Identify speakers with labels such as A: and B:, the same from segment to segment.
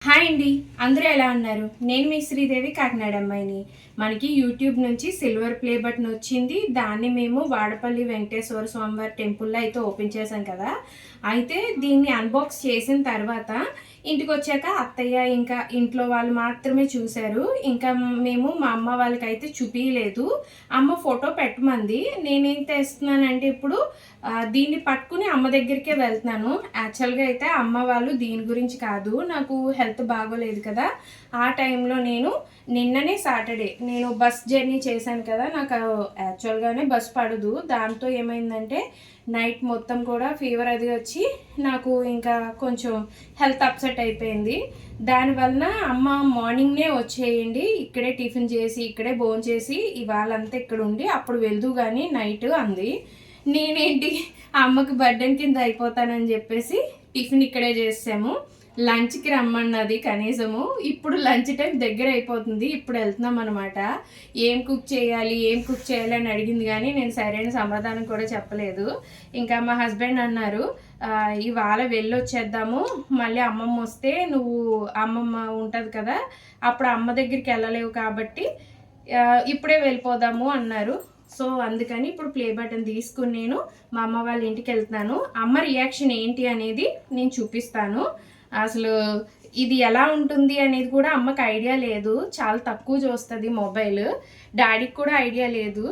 A: Hi అండి, అందరూ ఎలా ఉన్నారు? నేను మీ శ్రీదేవి, కాకినాడ అమ్మాయిని. మనకి యూట్యూబ్ నుంచి సిల్వర్ ప్లే బటన్ వచ్చింది. దాన్ని మేము వాడపల్లి వెంకటేశ్వర స్వామివారి టెంపుల్లో అయితే ఓపెన్ చేసాం కదా. అయితే దీన్ని అన్బాక్స్ చేసిన తర్వాత ఇంటికి వచ్చాక అత్తయ్య ఇంకా ఇంట్లో వాళ్ళు మాత్రమే చూశారు. ఇంకా మేము మా అమ్మ వాళ్ళకైతే చూపించలేదు. అమ్మ ఫోటో పెట్టమంది. నేనేం తెస్తున్నానంటే ఇప్పుడు దీన్ని పట్టుకుని అమ్మ దగ్గరికే వెళ్తున్నాను. యాక్చువల్గా అయితే అమ్మ వాళ్ళు దీని గురించి కాదు, నాకు హెల్త్ బాగోలేదు కదా. ఆ టైంలో నిన్ననే సాటర్డే నేను బస్ జర్నీ చేశాను కదా. నాకు యాక్చువల్గానే బస్ పడదు. దాంతో ఏమైందంటే నైట్ మొత్తం కూడా ఫీవర్ అది వచ్చి నాకు ఇంకా కొంచెం హెల్త్ అప్సెట్ అయిపోయింది. దానివలన అమ్మ మార్నింగ్నే వచ్చేయండి, ఇక్కడే టిఫిన్ చేసి ఇక్కడే భోంచేసి ఇవాళంతా ఇక్కడ ఉండి అప్పుడు వెళ్దు కానీ నైట్ అంది. నేనేంటి అమ్మకి బర్డెన్ కింద అయిపోతానని చెప్పేసి టిఫిన్ ఇక్కడే చేసాము. లంచ్కి రమ్మన్నది కనీసము. ఇప్పుడు లంచ్ టైం దగ్గర అయిపోతుంది, ఇప్పుడు వెళ్తున్నాం అనమాట. ఏం కుక్ చేయాలి అని అడిగింది కానీ నేను సరైన సమాధానం కూడా చెప్పలేదు. ఇంకా మా హస్బెండ్ అన్నారు, ఇవాళ వెళ్ళొచ్చేద్దాము, మళ్ళీ అమ్మమ్మ వస్తే నువ్వు అమ్మమ్మ ఉంటుంది కదా అప్పుడు అమ్మ దగ్గరికి వెళ్ళలేవు కాబట్టి ఇప్పుడే వెళ్ళిపోదాము అన్నారు. సో అందుకని ఇప్పుడు ప్లే బటన్ తీసుకుని నేను మా అమ్మ వాళ్ళ ఇంటికి వెళ్తున్నాను. అమ్మ రియాక్షన్ ఏంటి అనేది నేను చూపిస్తాను. అసలు ఇది ఎలా ఉంటుంది అనేది కూడా అమ్మకి ఐడియా లేదు, చాలా తక్కువ చూస్తుంది మొబైల్. డాడీకి కూడా ఐడియా లేదు.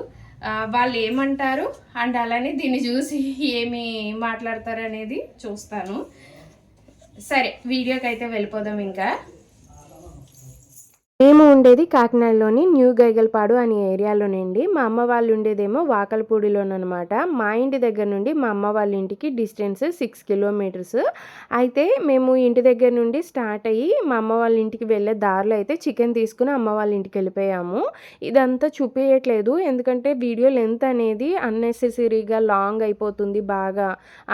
A: వాళ్ళు ఏమంటారు అండ్ అలానే దీన్ని చూసి ఏమి మాట్లాడతారు అనేది చూస్తాను. సరే, వీడియోకి అయితే వెళ్ళిపోదాం. ఇంకా
B: మేము ఉండేది కాకినాడలోని న్యూ గైగల్పాడు అనే ఏరియాలోనండి. మా అమ్మ వాళ్ళు ఉండేదేమో వాకలపూడిలోనమాట. మా ఇంటి దగ్గర నుండి మా అమ్మ వాళ్ళ ఇంటికి డిస్టెన్స్ 6 కిలోమీటర్స్. అయితే మేము ఇంటి దగ్గర నుండి స్టార్ట్ అయ్యి మా అమ్మ వాళ్ళ ఇంటికి వెళ్ళే దారిలో అయితే చికెన్ తీసుకుని అమ్మ వాళ్ళ ఇంటికి వెళ్ళిపోయాము. ఇదంతా చూపించట్లేదు ఎందుకంటే వీడియో లెంత్ అనేది అన్నెసెసరీగా లాంగ్ అయిపోతుంది, బాగా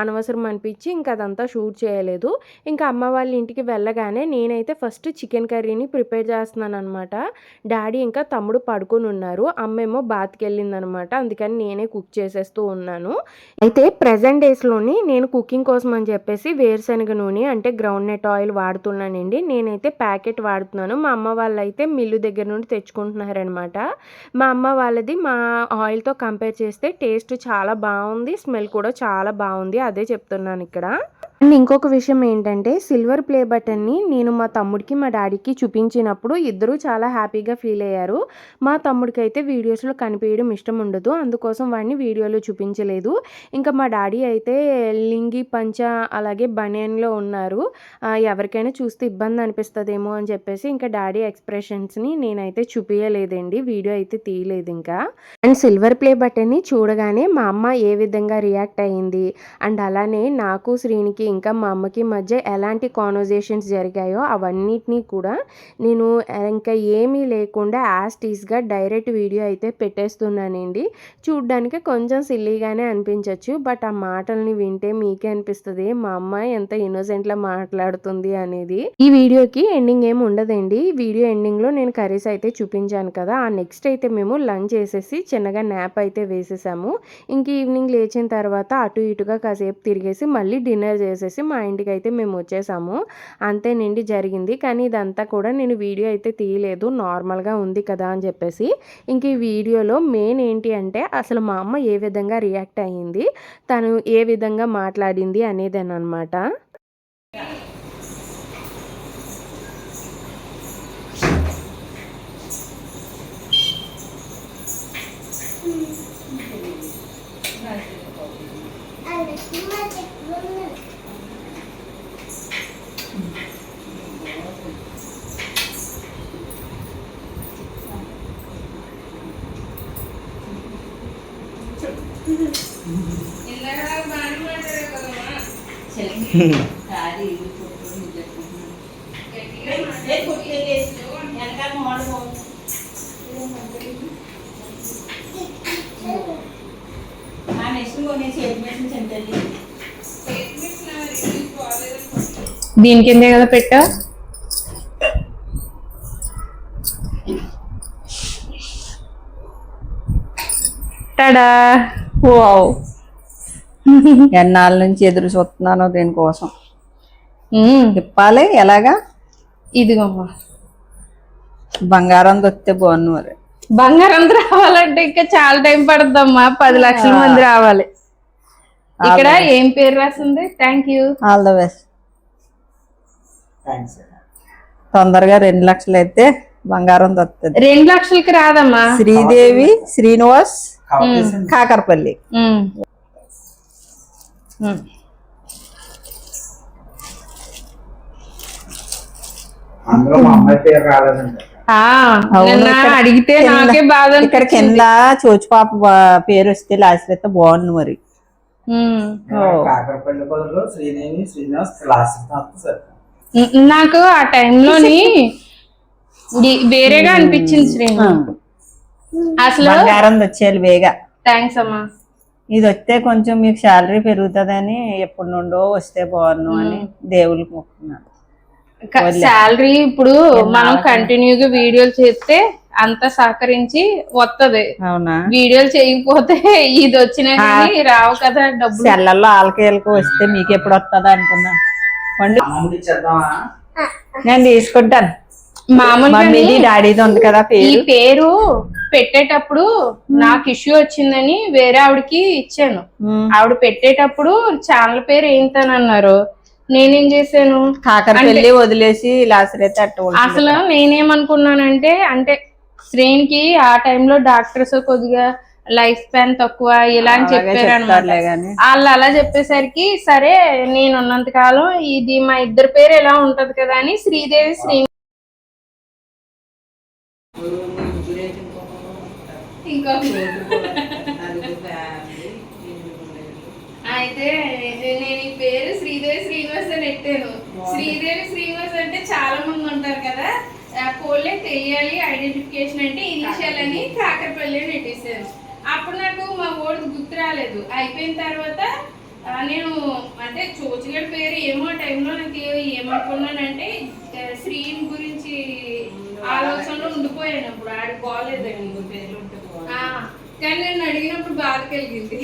B: అనవసరం అనిపించి ఇంకా అదంతా షూట్ చేయలేదు. ఇంకా అమ్మ వాళ్ళ ఇంటికి వెళ్ళగానే నేనైతే ఫస్ట్ చికెన్ కర్రీని ప్రిపేర్ చేస్తున్నాను అనమాట. డాడీ ఇంకా తమ్ముడు పడుకొని ఉన్నారు, అమ్మేమో బాత్కి వెళ్ళిందనమాట. అందుకని నేనే కుక్ చేసేస్తూ ఉన్నాను. అయితే ప్రజెంట్ డేస్లోని నేను కుకింగ్ కోసం అని చెప్పేసి వేరుశనగ నూనె అంటే గ్రౌండ్ నట్ ఆయిల్ వాడుతున్నానండి. నేనైతే ప్యాకెట్ వాడుతున్నాను. మా అమ్మ వాళ్ళైతే మిల్లు దగ్గర నుండి తెచ్చుకుంటున్నారనమాట. మా అమ్మ వాళ్ళది మా ఆయిల్తో కంపేర్ చేస్తే టేస్ట్ చాలా బాగుంది, స్మెల్ కూడా చాలా బాగుంది, అదే చెప్తున్నాను ఇక్కడ. అండ్ ఇంకొక విషయం ఏంటంటే సిల్వర్ ప్లే బటన్ని నేను మా తమ్ముడికి మా డాడీకి చూపించినప్పుడు ఇద్దరూ చాలా హ్యాపీగా ఫీల్ అయ్యారు. మా తమ్ముడికి అయితే వీడియోస్లో కనిపించడం ఇష్టం ఉండదు, అందుకోసం వాడిని వీడియోలో చూపించలేదు. ఇంకా మా డాడీ అయితే లింగి పంచ అలాగే బనియన్లో ఉన్నారు. ఎవరికైనా చూస్తే ఇబ్బంది అనిపిస్తుందేమో అని చెప్పేసి ఇంకా డాడీ ఎక్స్ప్రెషన్స్ని నేనైతే చూపించలేదండి, వీడియో అయితే తీయలేదు ఇంకా. అండ్ సిల్వర్ ప్లే బటన్ని చూడగానే మా అమ్మ ఏ విధంగా రియాక్ట్ అయ్యింది అండ్ అలానే నాకు శ్రీనికి ఇంకా మా అమ్మకి మధ్య ఎలాంటి కాన్వర్జేషన్స్ జరిగాయో అవన్నిటినీ కూడా నేను ఇంకా ఏమీ లేకుండా యాస్టీస్గా డైరెక్ట్ వీడియో అయితే పెట్టేస్తున్నానండి. చూడ్డానికి కొంచెం సిల్లీగానే అనిపించవచ్చు, బట్ ఆ మాటల్ని వింటే మీకే అనిపిస్తుంది మా అమ్మ ఎంత ఇన్నోసెంట్లా మాట్లాడుతుంది అనేది. ఈ వీడియోకి ఎండింగ్ ఏమి ఉండదండి. వీడియో ఎండింగ్లో నేను కర్రీస్ అయితే చూపించాను కదా, ఆ నెక్స్ట్ అయితే మేము లంచ్ చేసేసి చిన్నగా న్యాప్ అయితే వేసేసాము. ఇంక ఈవినింగ్ లేచిన తర్వాత అటు ఇటుగా కాసేపు తిరిగేసి మళ్ళీ డిన్నర్ చేసేసి మా ఇంటికి అయితే మేము వచ్చేసాము. అంతేనండి జరిగింది. కానీ ఇదంతా కూడా నేను వీడియో అయితే తీయలేదు, నార్మల్గా ఉంది కదా అని చెప్పేసి. ఇంక ఈ వీడియోలో మెయిన్ ఏంటి అంటే అసలు మా అమ్మ ఏ విధంగా రియాక్ట్ అయ్యింది, తను ఏ విధంగా మాట్లాడింది అనేదేనమాట.
A: దీని కిందే కదా పెట్టా. Ta-da, wow.
C: ఎన్నాళ్ళ నుంచి ఎదురు చూస్తున్నాను దీనికోసం. తిప్పాలి ఎలాగా
A: ఇదిగోమ్మా.
C: బంగారం దొరికితే బాగుంది మరి.
A: బంగారం రావాలంటే ఇంకా చాలా టైం పడుతుందమ్మా. 10 లక్షల మంది రావాలి. ఇక్కడ ఏం పేరు రాసింది? Thank you,
C: all the best. తొందరగా 2 లక్షలు అయితే బంగారం దొరుకుతుంది.
A: 2 లక్షలకి రాదమ్మా.
C: శ్రీదేవి శ్రీనివాస్ కాకరపల్లి.
A: అడిగితే నాకే బాధ.
C: ఇక్కడ కింద చోచు పాప పేరు వస్తే లాస్ట్ అయితే బాగుంది మరి.
A: నాకు ఆ టైంలోని వేరేగా అనిపించింది శ్రీను. అసలు
C: బంగారం వచ్చేయాలి వేగా.
A: థ్యాంక్స్ అమ్మా.
C: ఇది వస్తే కొంచెం మీకు శాలరీ పెరుగుతుందని ఎప్పుడు నుండో వస్తే బాగున్నాను అని దేవుళ్ళకి మొక్కున్నాను.
A: శాలరీ ఇప్పుడు మనం కంటిన్యూగా వీడియోలు చేస్తే అంత సహకరించి వస్తది.
C: అవునా? వీడియోలు
A: చేయకపోతే ఇది వచ్చినా కానీ రావు కదా డబ్బులు.
C: సెల్లల్లో ఆలకేళ్ళకి వస్తే మీకు ఎప్పుడు వస్తుందా అనుకున్నా. నేను తీసుకుంటాను. మామూలుగా డాడీది ఉంది కదా
A: ఈ పేరు పెట్టేటప్పుడు నాకు ఇష్యూ వచ్చిందని వేరే ఆవిడకి ఇచ్చాను. ఆవిడ పెట్టేటప్పుడు ఛానల్ పేరు ఏంటనన్నారు. నేనేం చేశాను,
C: కాకరపల్లి వదిలేసి లాసరైతే
A: అసలు నేనేమనుకున్నానంటే అంటే శ్రేణికి ఆ టైంలో డాక్టర్స్ కొద్దిగా లైఫ్ స్పాన్ తక్కువ ఇలా అని చెప్పారు అనమాట. వాళ్ళు అలా చెప్పేసరికి సరే నేను ఉన్నంత కాలం ఇది మా ఇద్దరు పేరు ఎలా ఉంటది కదా అని శ్రీదేవి శ్రీ అయితే నేను ఈ పేరు శ్రీదేవి శ్రీనివాస్ అని పెట్టాను. శ్రీదేవి శ్రీనివాస్ అంటే చాలా మంది ఉంటారు కదా, కోళ్ళే తెలియాలి ఐడెంటిఫికేషన్ అంటే ఇనిషియల్ అని కాకరపల్లి అని పెట్టేశాను. అప్పుడు నాకు మా ఓడికి గుర్తు రాలేదు. అయిపోయిన తర్వాత నేను అంటే చోచుగడి పేరు ఏమో టైంలో నాకు ఏమనుకున్నానంటే శ్రీని గురించి ఆలోచనలో ఉండిపోయాను. అప్పుడు ఆడికి బాగోలేదండి పేర్లు ఉంటే కానీ నేను అడిగినప్పుడు బాధ కలిగింది.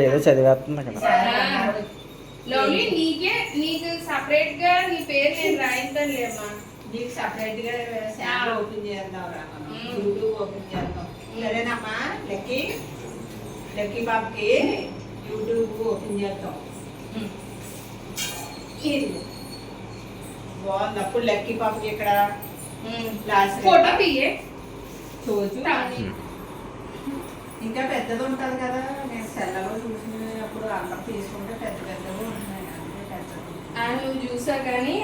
D: ఏదో చదివేస్తుంది కదా
A: లవ్లీ, నీకు సపరేట్ గా నీ పేరు నేను రాయిస్తాను లేమ్మా. నీకు సపరేట్ గా ఛానల్ ఓపెన్ చేద్దాం, యూట్యూబ్ ఓపెన్ చేద్దాం. సరేనమ్మా, లక్కీ బాబుకి యూట్యూబ్ ఓపెన్ చేద్దాం. బాగుంది. అప్పుడు లక్కీ బాబుకి ఇక్కడ ఫోటో తీయే చూచు ఇంకా పెద్దది ఉంటుంది కదా. నేను సెల్లలో చూసినప్పుడు అందరూ తీసుకుంటే పెద్ద పెద్దగా ఉంటున్నాయి. నువ్వు చూసా కానీ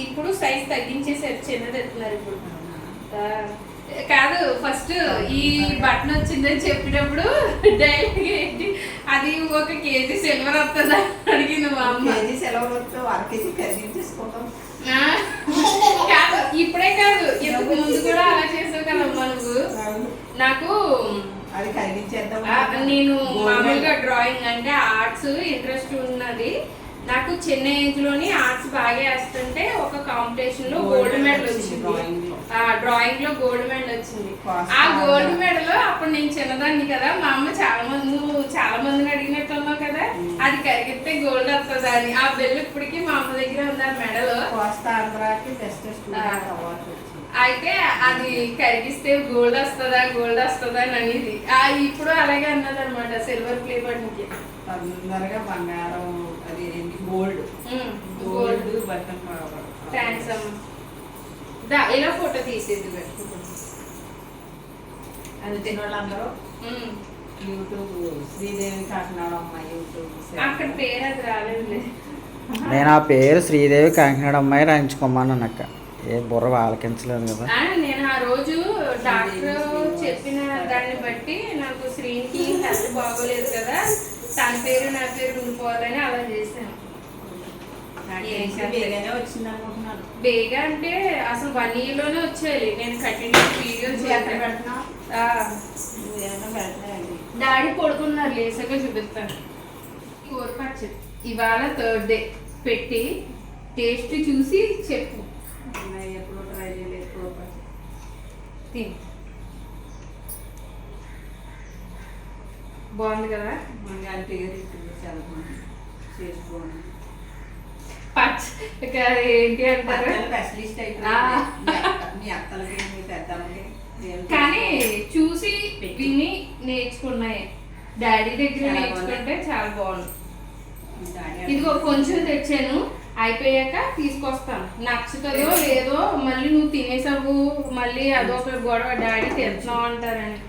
A: ఇప్పుడు సైజ్ తగ్గించేసారు, చిన్నది ఎత్తున్నారు ఇప్పుడు. కాదు, ఫస్ట్ ఈ బటన్ వచ్చిందని చెప్పినప్పుడు డైలాగ్ ఏంటి, అది 1 కేజీ సిల్వర్ వస్తుందా అడిగింది మా అమ్మ. కేజీ సిల్వర్ వస్తే 1 కేజీ కరిగించేసుకోవటం కాదు, ఇప్పుడే కాదు ఇంతకు ముందు కూడా అలా చేసావు కదమ్మా నువ్వు. నాకు అది నేను మామూలుగా డ్రాయింగ్ అంటే ఆర్ట్స్ ఇంట్రెస్ట్ ఉన్నది. నాకు చిన్న ఏజ్ లోని ఆర్ట్స్ బాగా వేస్తుంటే ఒక కాంపిటీషన్ లో గోల్డ్ మెడల్ వచ్చింది. డ్రాయింగ్ లో గోల్డ్ మెడల్ వచ్చింది. ఆ గోల్డ్ మెడల్ అప్పుడు నేను చిన్నదాన్ని కదా, మా అమ్మ చాలా మందిని అడిగినట్టున్నావు కదా, అది కరిగితే గోల్డ్ వస్తుందా అని. ఆ బెల్ ఇప్పటికి మా అమ్మ దగ్గర ఉంది. ఆ మెడల్ అయితే అది కరిగిస్తే గోల్డ్ వస్తుందా అని అనేది. ఇప్పుడు అలాగే అన్నది అనమాట. సిల్వర్ ప్లే బటన్కి తొందరగా బంగారం అది గోల్డ్ బటన్. థ్యాంక్స్ అమ్మ. ఇలా ఫోటో తీసేది అంతే. వాళ్ళందరూ యూట్యూబ్ శ్రీదేవి కాకినాడ అమ్మాయి యూట్యూబ్ అక్కడ పేరు అది రాలేదు.
D: నేను ఆ పేరు శ్రీదేవి కాకినాడ అమ్మాయి రాయించుకోమన్నాను అక్క. ఏ బుర్ర ఆలకించలేదు కదా.
A: నేను ఆ రోజు డాక్టర్ చెప్పిన దాన్ని బట్టి నాకు శ్రీకి హెల్త్ బాగోలేదు కదా, తన పేరు నా పేరు ఉండిపోవాలని అలా చేశాను. బేగా అంటే అసలు 1 year లోనే వచ్చేయాలి. నేను కంటిన్యూ వీడియోస్ డాడీ పడుకున్నారు, లేసాక చూపిస్తాను. కూరపచ్చడి ఇవాళ 3rd day పెట్టి టేస్ట్ చూసి చెప్పు. ఎప్పుడు ట్రై చేయలేదు కూరపచ్చడి. బాగుంది కదా. ఇక ఏంటి అంటారు
C: స్పెషలిస్ట్
A: ఆ.
C: మీ అత్తలకి మీ పెద్దమ్మకి
A: కానీ చూసి విని నేర్చుకున్నాయి. డాడీ దగ్గర నేర్చుకుంటే చాలా బాగుంది. ఇదిగో కొంచెం తెచ్చాను, అయిపోయాక తీసుకొస్తాను. నచ్చుతుందో లేదో మళ్ళీ నువ్వు తినేసావు, మళ్ళీ అదొక గొడవ, డాడీ తింటున్నావు అంటారని.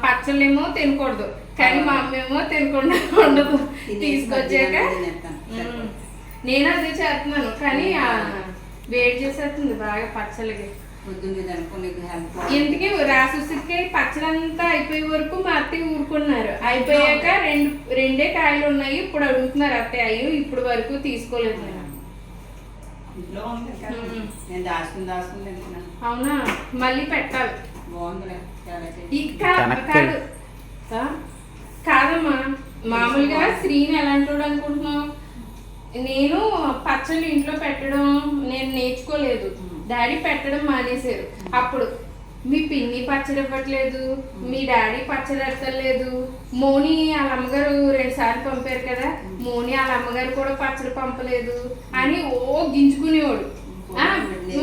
A: పచ్చళ్ళేమో తినకూడదు, కానీ మా అమ్మ ఏమో తినకుండా ఉండదు. తీసుకొచ్చాక నేను అదే చేస్తున్నాను, కానీ వేడి చేసేస్తుంది బాగా పచ్చళ్ళకి. ఇంటికి రాసుసిరికాయ పచ్చడంతా అయిపోయే వరకు మా అత్తయ్య ఊరుకున్నారు. అయిపోయాక రెండే కాయలు ఉన్నాయి, ఇప్పుడు అడుగుతున్నారు అత్తయ్య. అయ్యో ఇప్పుడు వరకు తీసుకోలేదు నేను. అవునా, మళ్ళీ పెట్టాలి. కాదమ్మా, మామూలుగా శ్రీని ఎలాంటి అనుకుంటున్నావు? నేను పచ్చళ్ళు ఇంట్లో పెట్టడం నేను నేర్చుకోలేదు, డాడీ పెట్టడం మానేశారు. అప్పుడు మీ పిన్ని పచ్చడి ఇవ్వట్లేదు, మీ డాడీ పచ్చడి ఎత్తలేదు, మోని వాళ్ళ అమ్మగారు 2 సార్లు పంపారు కదా, మోని వాళ్ళ అమ్మగారు కూడా పచ్చడి పంపలేదు అని ఓ గింజుకునేవాడు.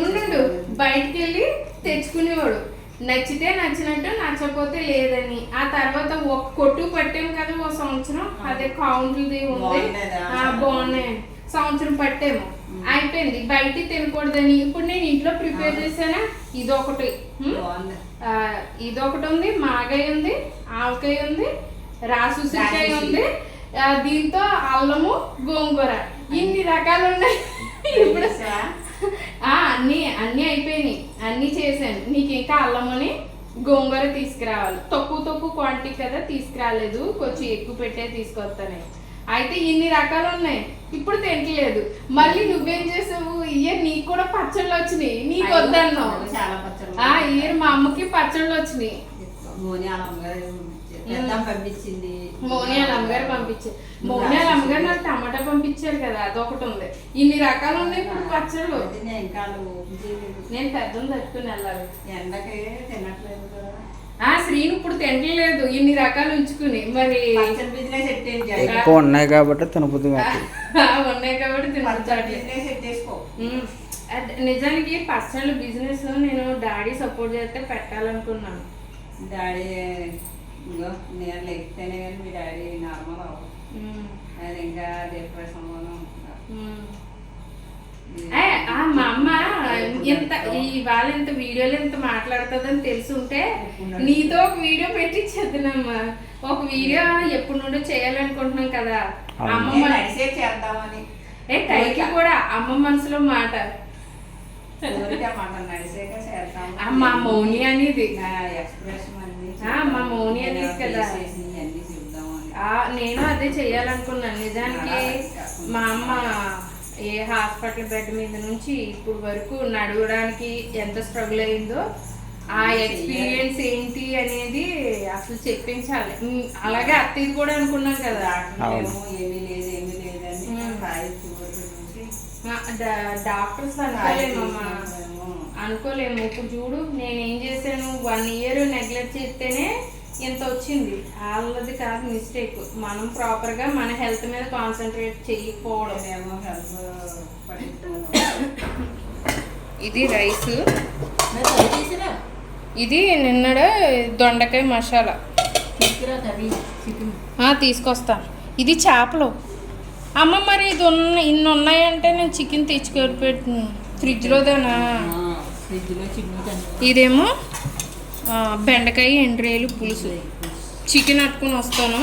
A: ఉండు, బయటికి వెళ్ళి తెచ్చుకునేవాడు. నచ్చితే నచ్చినట్టు, నచ్చకపోతే లేదని. ఆ తర్వాత ఒక కొట్టు పట్టాం కదా ఓ సంవత్సరం, అదే కౌంట్లది ఉంది, బాగున్నాయి. సంవత్సరం పట్టాము, అయిపోయింది. బయట తినకూడదని ఇప్పుడు నేను ఇంట్లో ప్రిపేర్ చేశానా. ఇదొకటి ఉంది, మాగాయ ఉంది, ఆవకాయ ఉంది, రాసుసిరికాయ ఉంది, దీంతో అల్లము, గోంగూర, ఇన్ని రకాలు ఉన్నాయి. ఇప్పుడు అన్ని అయిపోయినాయి, అన్ని చేశాను. నీకు ఇంకా అల్లమని గోంగూర తీసుకురావాలి. తక్కువ క్వాంటిటీ కదా, తీసుకురాలేదు, కొంచెం ఎక్కువ పెట్టే తీసుకొస్తాను. అయితే ఇన్ని రకాలు ఉన్నాయి, ఇప్పుడు తింటలేదు. మళ్ళీ నువ్వేం చేసావు, ఇయర్ నీకు కూడా పచ్చళ్ళు వచ్చినాయి, నీకు వద్దన్నావు. ఇయర్ మా అమ్మకి పచ్చళ్ళు వచ్చినాయి. మోని వాళ్ళ అమ్మగారు పంపించారు. మోని వాళ్ళ అమ్మగారు నాకు టమాటా పంపించారు కదా, అదొకటి ఉంది. ఇన్ని రకాలు ఉన్నాయి ఇప్పుడు పచ్చళ్ళు. నేను పెద్దను తట్టుకుని వెళ్ళాలి.
C: ఎండకి తినట్లేదు.
A: శ్రీను ఇప్పుడు తినట్లేదు, ఇన్ని రకాలు ఉంచుకుని. మరి
D: ఎక్కువ ఉన్నాయి కాబట్టి తినబుద్ధి
A: ఉన్నాయి కాబట్టి నిజానికి పచ్చళ్ళు బిజినెస్ నేను డాడీ సపోర్ట్ చేస్తే పెట్టాలనుకున్నాను.
C: డాడీ నేను లేకపోతేనే కానీ మీ డాడీ నార్మల్ అవ్వదు, అది ఇంకా డిప్రెషన్.
A: మా అమ్మ ఇవాళ ఇంత వీడియోలో ఇంత మాట్లాడుతుందని తెలుసుంటే నీతో ఒక వీడియో పెట్టి చదివినమ్మా. ఒక వీడియో ఎప్పుడు నుండో చేయాలనుకుంటున్నాం కదా, అమ్మమ్మ
C: చేద్దామని.
A: టైటిల్ కూడా అమ్మ మనసులో మాట. మా మౌని అనేది, మా మౌని అనేది కదా. నేను అదే చెయ్యాలనుకున్నాను. నిజానికి మా అమ్మ ఏ హాస్పిటల్ బెడ్ మీద నుంచి ఇప్పుడు వరకు నడవడానికి ఎంత స్ట్రగుల్ అయిందో, ఆ ఎక్స్పీరియన్స్ ఏంటి అనేది అసలు చెప్పించాలి. అలాగే అత్తది కూడా అనుకున్నాం కదా, డాక్టర్స్ అనుకోలేము. ఇప్పుడు చూడు నేనేం చేశాను, 1 year నెగ్లెక్ట్ చేస్తేనే ఇంత వచ్చింది. వాళ్ళది కాదు మిస్టేక్, మనం ప్రాపర్గా మన హెల్త్ మీద కాన్సన్ట్రేట్ చేయకపోవడం. ఇది రైస్, ఇది నిన్నడ దొండకాయ మసాలా తీసుకొస్తా. ఇది చేపలు. అమ్మ మరి ఇన్ని ఉన్నాయంటే నేను చికెన్ తెచ్చుకొని పెట్టు ఫ్రిడ్జ్లోదేనా. ఇదేమో బెండకాయ ఎండ్రేలు పులుసు. చికెన్ అట్టుకుని వస్తాను.